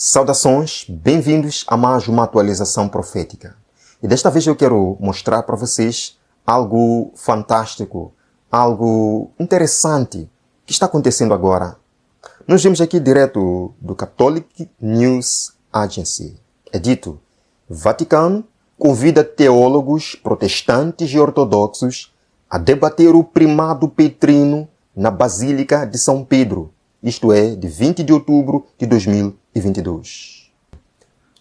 Saudações, bem-vindos a mais uma atualização profética. E desta vez eu quero mostrar para vocês algo fantástico, algo interessante que está acontecendo agora. Nós vemos aqui direto do Catholic News Agency. É dito: Vaticano convida teólogos protestantes e ortodoxos a debater o primado petrino na Basílica de São Pedro, isto é, de 20 de outubro de 2022.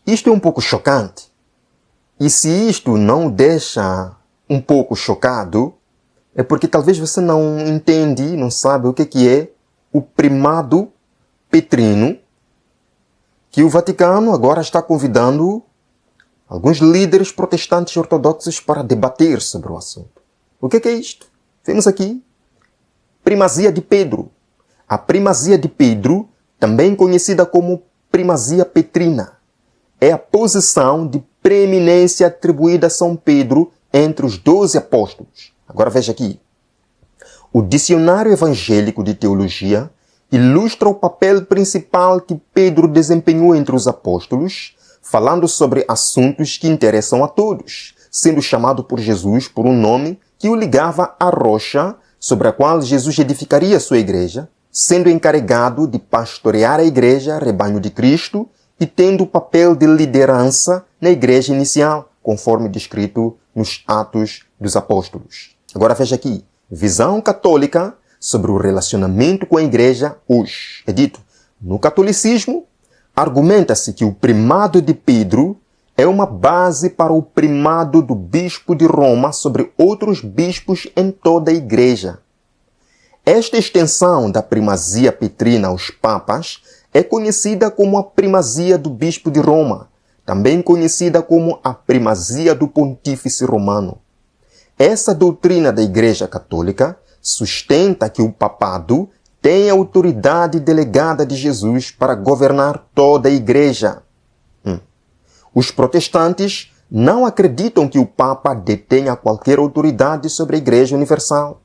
Isto é um pouco chocante. E se isto não deixa um pouco chocado, é porque talvez você não entende, não sabe o que é o primado petrino, que o Vaticano agora está convidando alguns líderes protestantes ortodoxos para debater sobre o assunto. O que é isto? Vemos aqui: primazia de Pedro. A primazia de Pedro, também conhecida como primazia petrina, é a posição de preeminência atribuída a São Pedro entre os 12 apóstolos. Agora veja aqui. O Dicionário Evangélico de Teologia ilustra o papel principal que Pedro desempenhou entre os apóstolos, falando sobre assuntos que interessam a todos, sendo chamado por Jesus por um nome que o ligava à rocha sobre a qual Jesus edificaria sua igreja, sendo encarregado de pastorear a igreja, rebanho de Cristo, e tendo o papel de liderança na igreja inicial, conforme descrito nos Atos dos Apóstolos. Agora veja aqui: visão católica sobre o relacionamento com a igreja hoje. É dito: no catolicismo, argumenta-se que o primado de Pedro é uma base para o primado do bispo de Roma sobre outros bispos em toda a igreja. Esta extensão da primazia petrina aos papas é conhecida como a primazia do bispo de Roma, também conhecida como a primazia do pontífice romano. Essa doutrina da Igreja Católica sustenta que o papado tem a autoridade delegada de Jesus para governar toda a igreja. Os protestantes não acreditam que o Papa detenha qualquer autoridade sobre a Igreja Universal.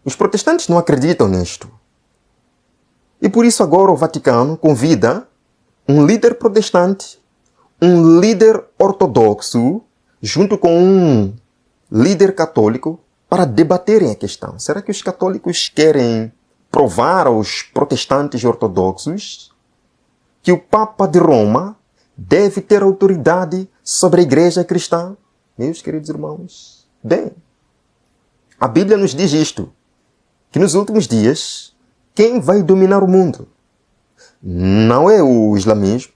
Os protestantes não acreditam nisto. E por isso agora o Vaticano convida um líder protestante, um líder ortodoxo, junto com um líder católico, para debaterem a questão. Será que os católicos querem provar aos protestantes ortodoxos que o Papa de Roma deve ter autoridade sobre a igreja cristã? Meus queridos irmãos, bem, a Bíblia nos diz isto, que nos últimos dias, quem vai dominar o mundo? Não é o islamismo,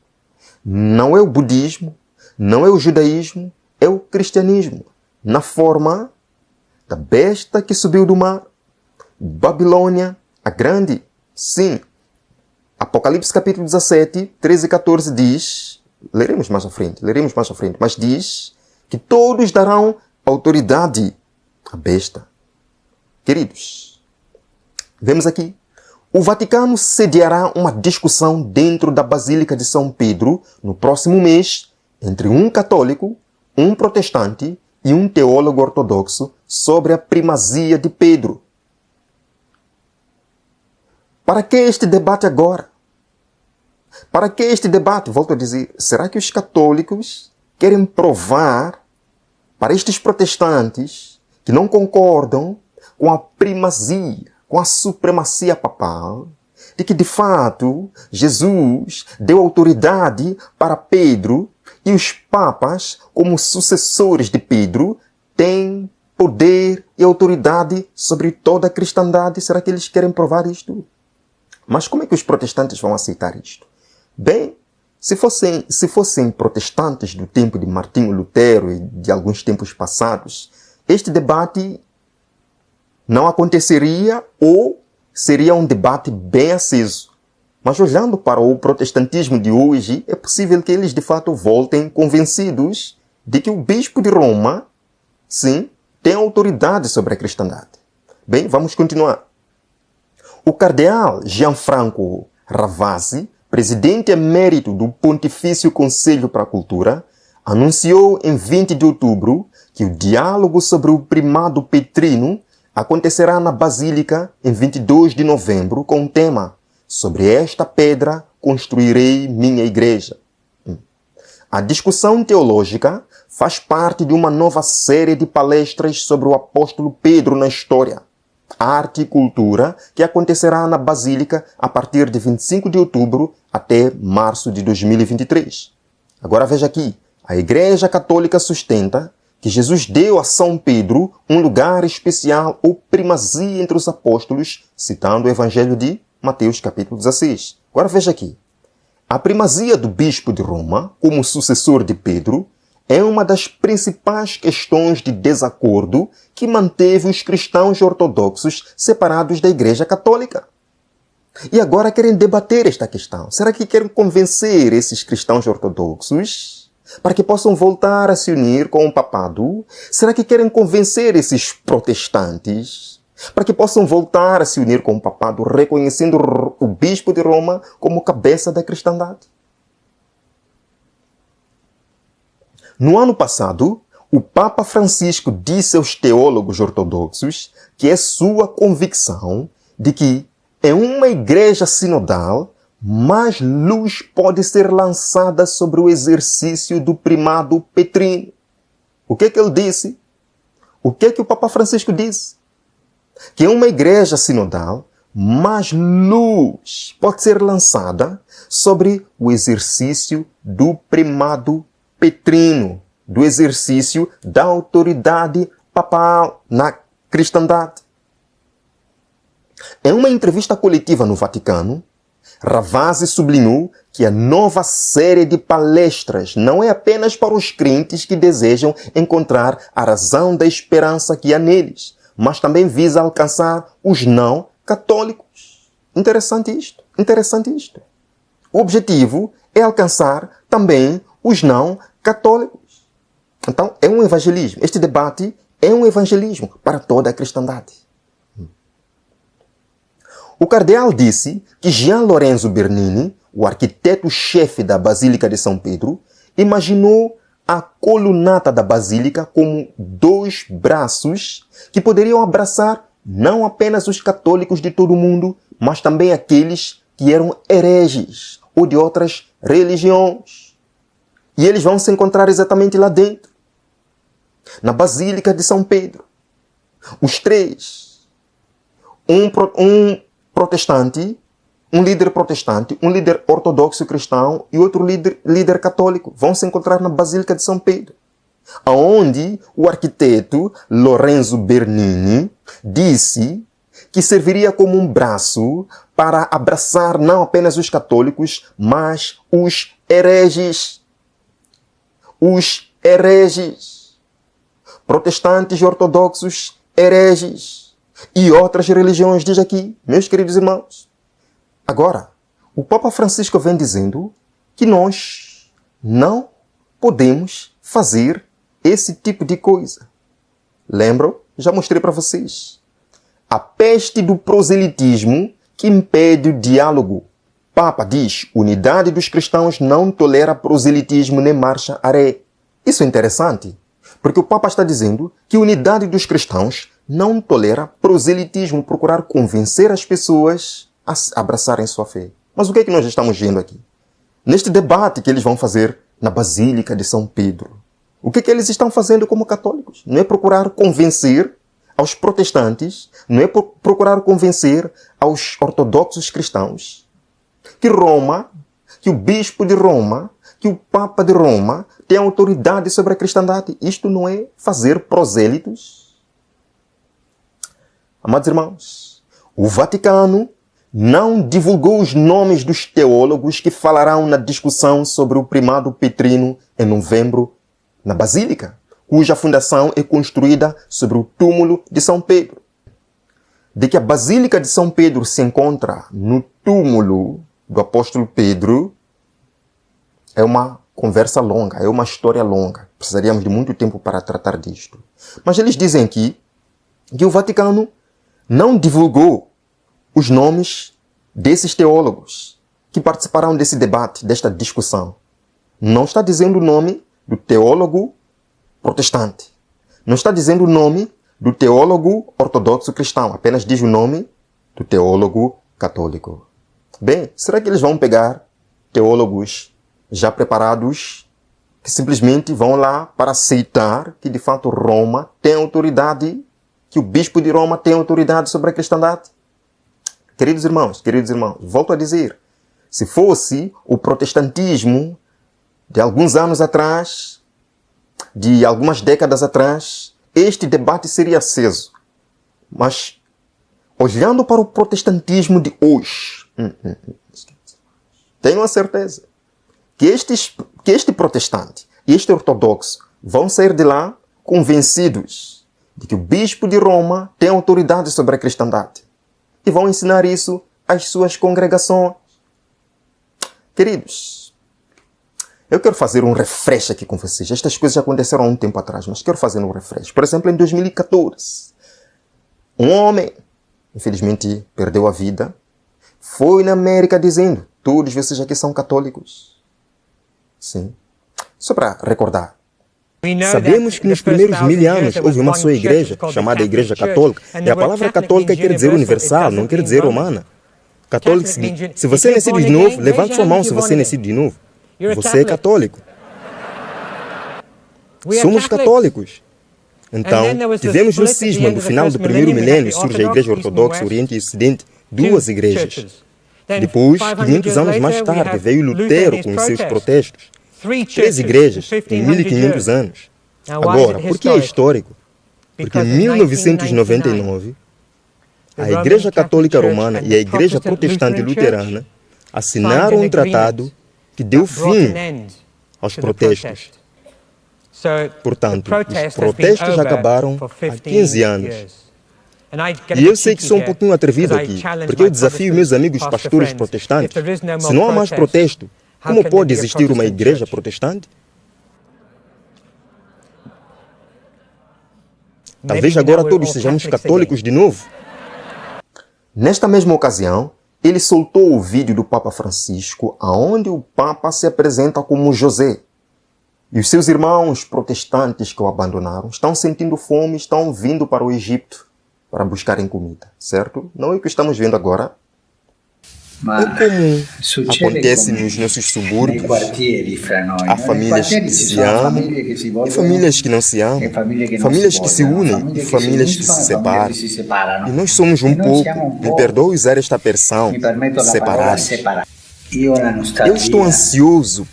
não é o budismo, não é o judaísmo, é o cristianismo, na forma da besta que subiu do mar, Babilônia, a grande. Sim, Apocalipse capítulo 17, 13 e 14 diz, leremos mais à frente, mas diz que todos darão autoridade à besta. Queridos, vemos aqui: o Vaticano sediará uma discussão dentro da Basílica de São Pedro no próximo mês entre um católico, um protestante e um teólogo ortodoxo sobre a primazia de Pedro. Para que este debate agora? Para que este debate? Volto a dizer, será que os católicos querem provar para estes protestantes que não concordam com a primazia, com a supremacia papal, de que de fato Jesus deu autoridade para Pedro e os papas, como sucessores de Pedro, têm poder e autoridade sobre toda a cristandade? Será que eles querem provar isto? Mas como é que os protestantes vão aceitar isto? Bem, se fossem protestantes do tempo de Martinho Lutero e de alguns tempos passados, este debate não aconteceria ou seria um debate bem aceso. Mas olhando para o protestantismo de hoje, é possível que eles de fato voltem convencidos de que o bispo de Roma, sim, tem autoridade sobre a cristandade. Bem, vamos continuar. O cardeal Gianfranco Ravasi, presidente emérito do Pontifício Conselho para a Cultura, anunciou em 20 de outubro que o diálogo sobre o primado petrino acontecerá na Basílica em 22 de novembro com o tema sobre esta pedra, construirei minha igreja. A discussão teológica faz parte de uma nova série de palestras sobre o apóstolo Pedro na história, arte e cultura, que acontecerá na Basílica a partir de 25 de outubro até março de 2023. Agora veja aqui, a Igreja Católica sustenta que Jesus deu a São Pedro um lugar especial ou primazia entre os apóstolos, citando o Evangelho de Mateus capítulo 16. Agora veja aqui. A primazia do bispo de Roma, como sucessor de Pedro, é uma das principais questões de desacordo que manteve os cristãos ortodoxos separados da Igreja Católica. E agora querem debater esta questão. Será que querem convencer esses cristãos ortodoxos para que possam voltar a se unir com o papado? Será que querem convencer esses protestantes para que possam voltar a se unir com o papado, reconhecendo o bispo de Roma como cabeça da cristandade? No ano passado, o Papa Francisco disse aos teólogos ortodoxos que é sua convicção de que em uma igreja sinodal, mais luz pode ser lançada sobre o exercício do primado petrino. O que ele disse? O que o Papa Francisco disse? Que em uma igreja sinodal, mais luz pode ser lançada sobre o exercício do primado petrino, do exercício da autoridade papal na cristandade. Em uma entrevista coletiva no Vaticano, Ravasi sublinhou que a nova série de palestras não é apenas para os crentes que desejam encontrar a razão da esperança que há neles, mas também visa alcançar os não católicos. Interessante isto. O objetivo é alcançar também os não católicos. Então, é um evangelismo. Este debate é um evangelismo para toda a cristandade. O cardeal disse que Jean Lorenzo Bernini, o arquiteto-chefe da Basílica de São Pedro, imaginou a colunata da Basílica como dois braços que poderiam abraçar não apenas os católicos de todo o mundo, mas também aqueles que eram hereges ou de outras religiões. E eles vão se encontrar exatamente lá dentro, na Basílica de São Pedro. Os três. Um protestante, um líder protestante, um líder ortodoxo cristão e outro líder católico vão se encontrar na Basílica de São Pedro, aonde o arquiteto Lorenzo Bernini disse que serviria como um braço para abraçar não apenas os católicos, mas os hereges. Os hereges. Protestantes ortodoxos hereges. E outras religiões, diz aqui, meus queridos irmãos. Agora, o Papa Francisco vem dizendo que nós não podemos fazer esse tipo de coisa. Lembram? Já mostrei para vocês. A peste do proselitismo que impede o diálogo. Papa diz, unidade dos cristãos não tolera proselitismo nem marcha aré. Isso é interessante, porque o Papa está dizendo que a unidade dos cristãos não tolera proselitismo, procurar convencer as pessoas a abraçarem sua fé. Mas o que é que nós estamos vendo aqui? Neste debate que eles vão fazer na Basílica de São Pedro, o que é que eles estão fazendo como católicos? Não é procurar convencer aos protestantes, não é procurar convencer aos ortodoxos cristãos que Roma, que o bispo de Roma, que o Papa de Roma tem autoridade sobre a cristandade. Isto não é fazer prosélitos? Amados irmãos, o Vaticano não divulgou os nomes dos teólogos que falarão na discussão sobre o primado petrino em novembro na Basílica, cuja fundação é construída sobre o túmulo de São Pedro. De que a Basílica de São Pedro se encontra no túmulo do apóstolo Pedro é uma conversa longa, é uma história longa. Precisaríamos de muito tempo para tratar disto. Mas eles dizem aqui que o Vaticano não divulgou os nomes desses teólogos que participarão desse debate, desta discussão. Não está dizendo o nome do teólogo protestante. Não está dizendo o nome do teólogo ortodoxo cristão. Apenas diz o nome do teólogo católico. Bem, será que eles vão pegar teólogos já preparados que simplesmente vão lá para aceitar que de fato Roma tem autoridade, que o bispo de Roma tem autoridade sobre a cristandade. Queridos irmãos, volto a dizer, se fosse o protestantismo de alguns anos atrás, de algumas décadas atrás, este debate seria aceso. Mas, olhando para o protestantismo de hoje, tenho a certeza que este protestante e este ortodoxo vão sair de lá convencidos de que o bispo de Roma tem autoridade sobre a cristandade. E vão ensinar isso às suas congregações. Queridos, eu quero fazer um refresh aqui com vocês. Estas coisas já aconteceram há um tempo atrás, mas quero fazer um refresh. Por exemplo, em 2014, um homem, infelizmente, perdeu a vida, foi na América dizendo: todos vocês aqui são católicos. Sim. Só para recordar. Sabemos que nos primeiros 1000 anos houve uma só igreja, chamada Igreja Católica, e a palavra católica quer dizer universal, não quer dizer romana. Católico, se você é nascido de novo, levante sua mão se você é nascido de novo. Você é católico. Somos católicos. Então, tivemos um cisma no final do primeiro milênio, surge a Igreja Ortodoxa, Oriente e Ocidente, duas igrejas. Depois, 500 anos mais tarde, veio Lutero com os seus protestos. 3 igrejas em 1500 anos. Agora, por que é histórico? Porque em 1999, a Igreja Católica Romana e a Igreja Protestante Luterana assinaram um tratado que deu fim aos protestos. Portanto, os protestos acabaram há 15 anos. E eu sei que sou um pouquinho atrevido aqui, porque eu desafio meus amigos pastores protestantes. Se não há mais protesto, como pode existir uma igreja protestante? Talvez agora todos sejamos católicos de novo. Nesta mesma ocasião, ele soltou o vídeo do Papa Francisco, onde o Papa se apresenta como José. E os seus irmãos protestantes que o abandonaram estão sentindo fome, estão vindo para o Egito para buscarem comida, certo? Não é o que estamos vendo agora? É como acontece nos nossos subúrbios. Há famílias que se amam e famílias que não se amam. Famílias que se unem e famílias que se separam. E nós somos um pouco, me perdoe usar esta expressão, separados. Eu estou ansioso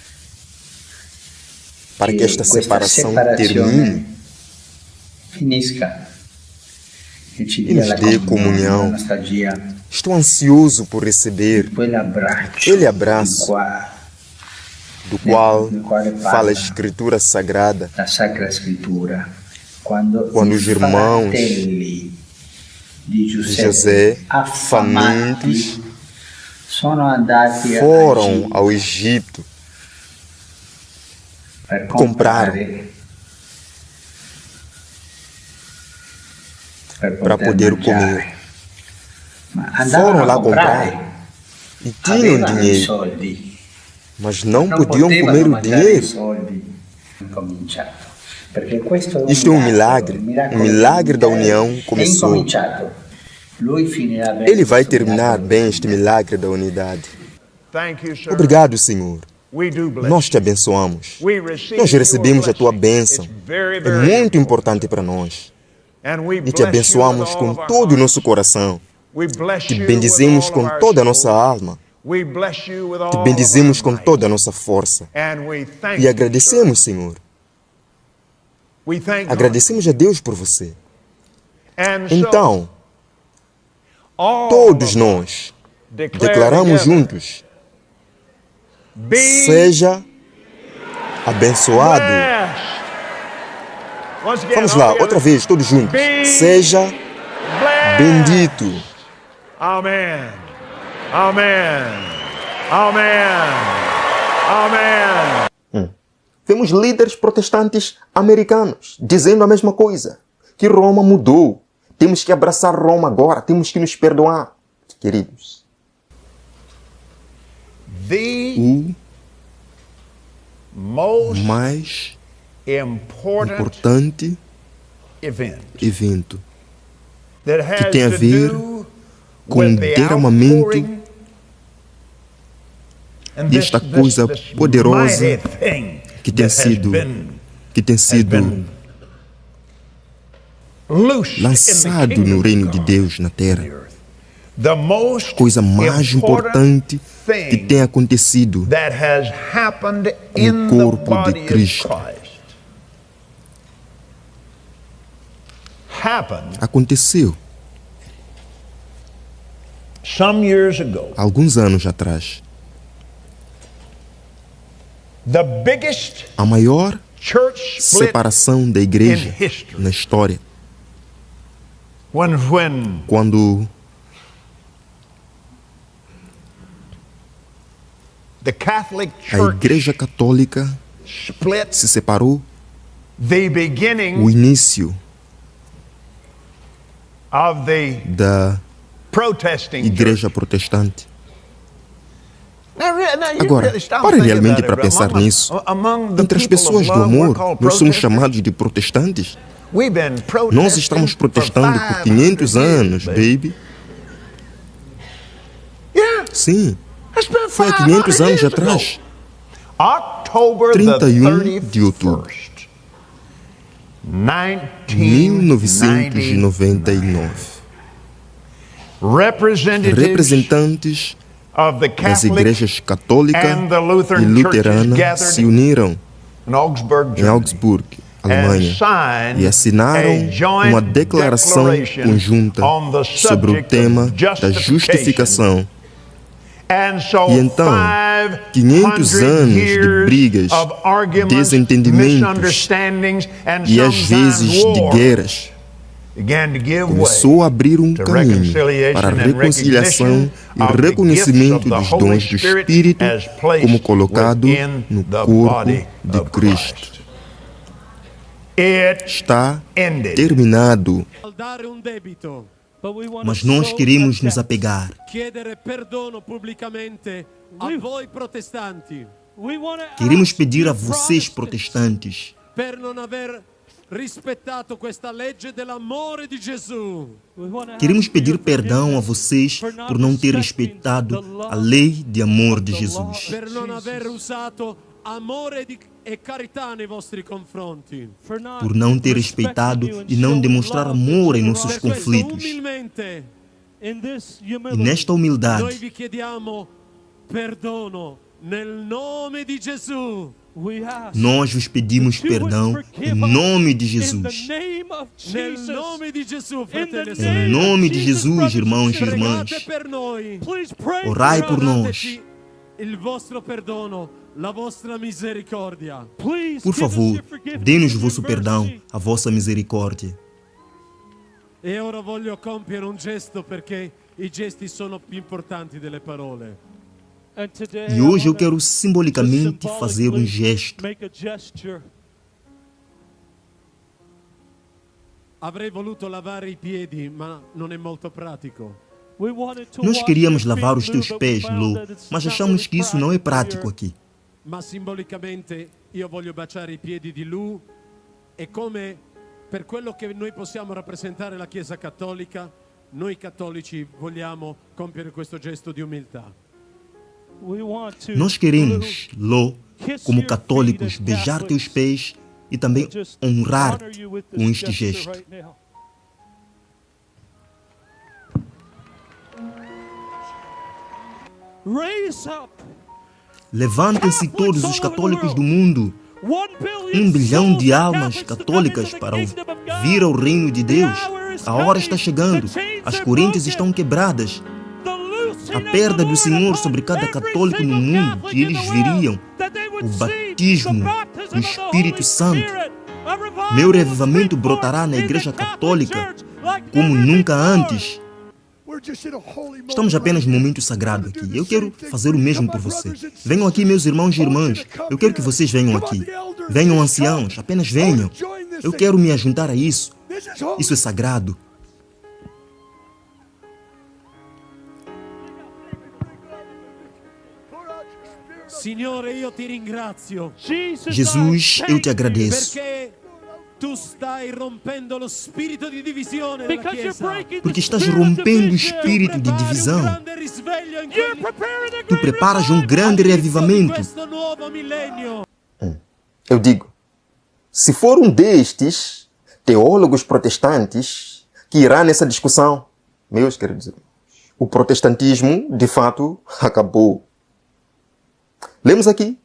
para que esta separação termine e nos dê comunhão. Estou ansioso por receber aquele abraço do qual fala a Escritura Sagrada, quando os irmãos de José, famintos, foram ao Egito, compraram para poder comer. Foram lá comprar e tinham dinheiro, mas não podiam comer o dinheiro. Isto é um milagre da união começou. Ele vai terminar bem este milagre da unidade. Obrigado, Senhor. Nós te abençoamos. Nós recebemos a tua bênção. É muito importante para nós. E te abençoamos com todo o nosso coração. Te bendizemos com toda a nossa alma. Te bendizemos com toda a nossa força. E agradecemos, Senhor. Agradecemos a Deus por você. Então, todos nós declaramos juntos: seja abençoado. Vamos lá, outra vez, todos juntos. Seja bendito. Amém. Amém. Amém. Amém. Vemos líderes protestantes americanos dizendo a mesma coisa. Que Roma mudou. Temos que abraçar Roma agora. Temos que nos perdoar. Queridos. O mais importante evento que tem a ver com o derramamento desta coisa poderosa que tem sido lançado no reino de Deus na terra. A coisa mais importante que tem acontecido no corpo de Cristo. Aconteceu alguns anos atrás. A maior separação da igreja na história. Quando a Igreja Católica se separou, o início da Igreja Protestante. Agora, pare realmente para pensar nisso. Entre as pessoas do amor, nós somos chamados de protestantes. Nós estamos protestando por 500 anos, baby. Sim, foi há 500 anos atrás. 31 de outubro de 1999. Representantes das igrejas católica e luterana se uniram em Augsburg, Alemanha, e assinaram uma declaração conjunta sobre o tema da justificação. E então, 500 anos de brigas, desentendimentos e às vezes de guerras começou a abrir um caminho para a reconciliação e reconhecimento dos dons do Espírito como colocado no corpo de Cristo. Está terminado. Mas nós queremos nos apegar. Queremos pedir a vocês, protestantes, queremos pedir perdão a vocês por não ter respeitado a lei de amor de Jesus. Por não ter respeitado e não demonstrar amor em nossos conflitos. E nesta humildade, nós vos pedimos perdão em nome de Jesus. Em nome de Jesus, irmãos e irmãs, orai por nós. Por favor, dê-nos vosso perdão, a vossa misericórdia. E ora voglio compiere un gesto perché i gesti sono più importanti delle parole. E hoje eu quero simbolicamente fazer um gesto. Avrei voluto lavare i piedi, ma non è molto pratico. Nós queríamos lavar os teus pés, Lou, mas achamos que isso não é prático aqui. Ma simbolicamente io voglio baciare i piedi di Lou e come per quello che noi possiamo rappresentare la Chiesa Cattolica, noi cattolici vogliamo compiere questo gesto di umiltà. Nós queremos, Lou, como católicos, beijar teus pés e também honrar-te com este gesto. Levantem-se todos os católicos do mundo. 1 bilhão de almas católicas para vir ao reino de Deus. A hora está chegando. As correntes estão quebradas. A perda do Senhor sobre cada católico no mundo, e eles viriam o batismo do Espírito Santo. Meu revivamento brotará na Igreja Católica como nunca antes. Estamos apenas num momento sagrado aqui. Eu quero fazer o mesmo por você. Venham aqui, meus irmãos e irmãs. Eu quero que vocês venham aqui. Venham, anciãos, apenas venham. Eu quero me ajuntar a isso. Isso é sagrado. Signore, io ti ringrazio. Jesus, eu te agradeço. Porque estás rompendo o espírito de divisão. Tu preparas um grande reavivamento. Eu digo, se for um destes teólogos protestantes que irá nessa discussão, meus queridos irmãos, o protestantismo, de fato, acabou. Lemos aqui.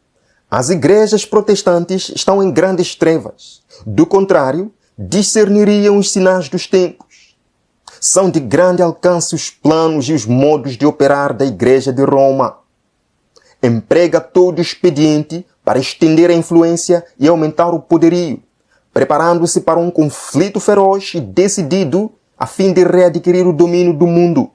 As igrejas protestantes estão em grandes trevas. Do contrário, discerniriam os sinais dos tempos. São de grande alcance os planos e os modos de operar da Igreja de Roma. Emprega todo o expediente para estender a influência e aumentar o poderio, preparando-se para um conflito feroz e decidido a fim de readquirir o domínio do mundo,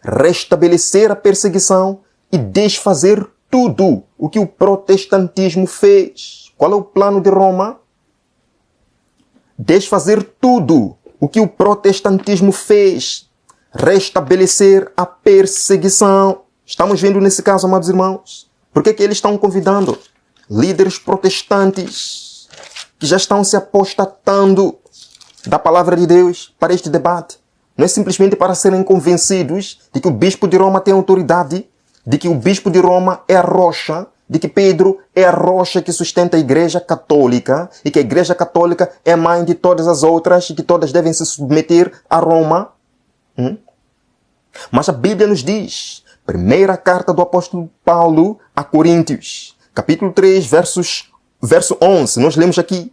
restabelecer a perseguição e desfazer tudo o que o protestantismo fez. Qual é o plano de Roma? Desfazer tudo o que o protestantismo fez. Restabelecer a perseguição. Estamos vendo nesse caso, amados irmãos. Por que eles estão convidando líderes protestantes que já estão se apostatando da palavra de Deus para este debate? Não é simplesmente para serem convencidos de que o bispo de Roma tem autoridade, de que o bispo de Roma é a rocha, de que Pedro é a rocha que sustenta a Igreja Católica e que a Igreja Católica é a mãe de todas as outras e que todas devem se submeter a Roma. Mas a Bíblia nos diz, primeira carta do apóstolo Paulo a Coríntios, capítulo 3, verso 11, nós lemos aqui.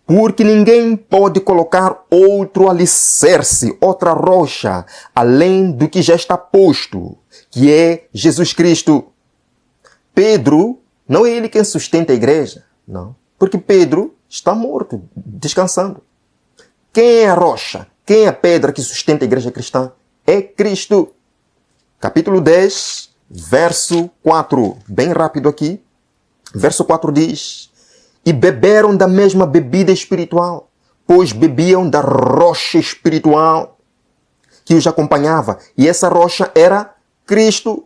Porque ninguém pode colocar outro alicerce, outra rocha, além do que já está posto, que é Jesus Cristo. Pedro, não é ele quem sustenta a igreja, não. Porque Pedro está morto, descansando. Quem é a rocha? Quem é a pedra que sustenta a igreja cristã? É Cristo. Capítulo 10, verso 4. Bem rápido aqui. Verso 4 diz: e beberam da mesma bebida espiritual, pois bebiam da rocha espiritual que os acompanhava. E essa rocha era Cristo.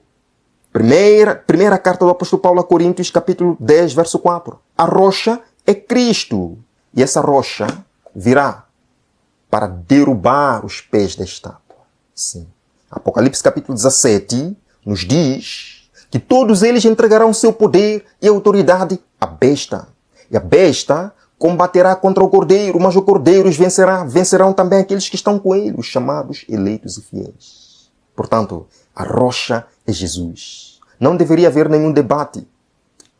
Primeira carta do apóstolo Paulo a Coríntios, capítulo 10, verso 4. A rocha é Cristo. E essa rocha virá para derrubar os pés da estátua. Sim. Apocalipse, capítulo 17, nos diz que todos eles entregarão seu poder e autoridade à besta. E a besta combaterá contra o cordeiro, mas o cordeiro os vencerá. Vencerão também aqueles que estão com ele, os chamados, eleitos e fiéis. Portanto, a rocha é Jesus. Não deveria haver nenhum debate.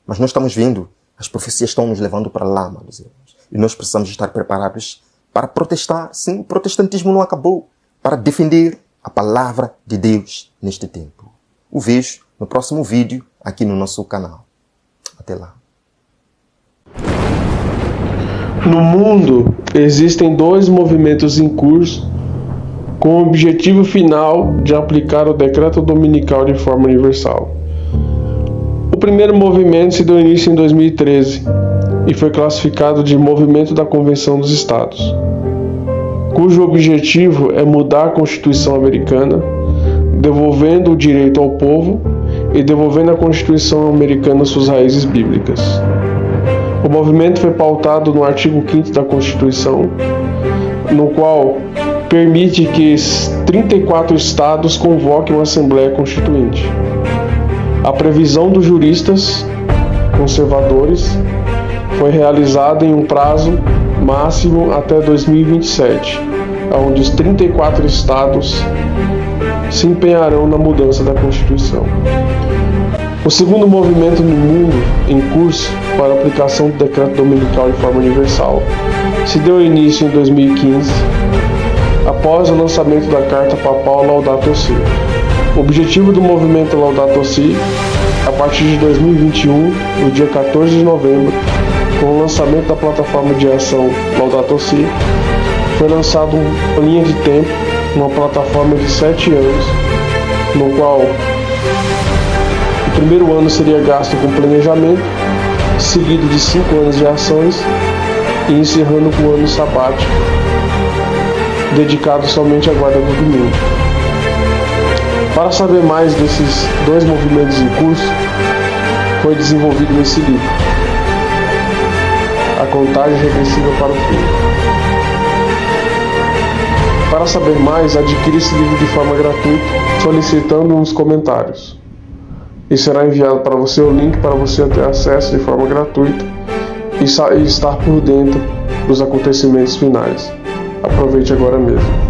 Mas nós estamos vendo, as profecias estão nos levando para lá, meus irmãos. E nós precisamos estar preparados para protestar. Sim, o protestantismo não acabou. Para defender a palavra de Deus neste tempo. O vejo no próximo vídeo aqui no nosso canal. Até lá. No mundo, existem dois movimentos em curso com o objetivo final de aplicar o decreto dominical de forma universal. O primeiro movimento se deu início em 2013 e foi classificado de Movimento da Convenção dos Estados, cujo objetivo é mudar a Constituição americana, devolvendo o direito ao povo e devolvendo à Constituição americana suas raízes bíblicas. O movimento foi pautado no artigo 5º da Constituição, no qual permite que 34 estados convoquem uma Assembleia Constituinte. A previsão dos juristas conservadores foi realizada em um prazo máximo até 2027, onde os 34 estados se empenharão na mudança da Constituição. O segundo movimento no mundo em curso para a aplicação do decreto dominical de forma universal se deu início em 2015, após o lançamento da carta papal Laudato Si. O objetivo do movimento Laudato Si, a partir de 2021, no dia 14 de novembro, com o lançamento da plataforma de ação Laudato Si, foi lançado uma linha de tempo, uma plataforma de 7 anos, no qual o primeiro ano seria gasto com planejamento, seguido de 5 anos de ações e encerrando com o ano sabático, dedicado somente à guarda do domingo. Para saber mais desses dois movimentos em curso, foi desenvolvido nesse livro. a contagem regressiva para o fim. Para saber mais, adquira esse livro de forma gratuita, solicitando nos comentários. E será enviado para você o link para você ter acesso de forma gratuita e estar por dentro dos acontecimentos finais. Aproveite agora mesmo.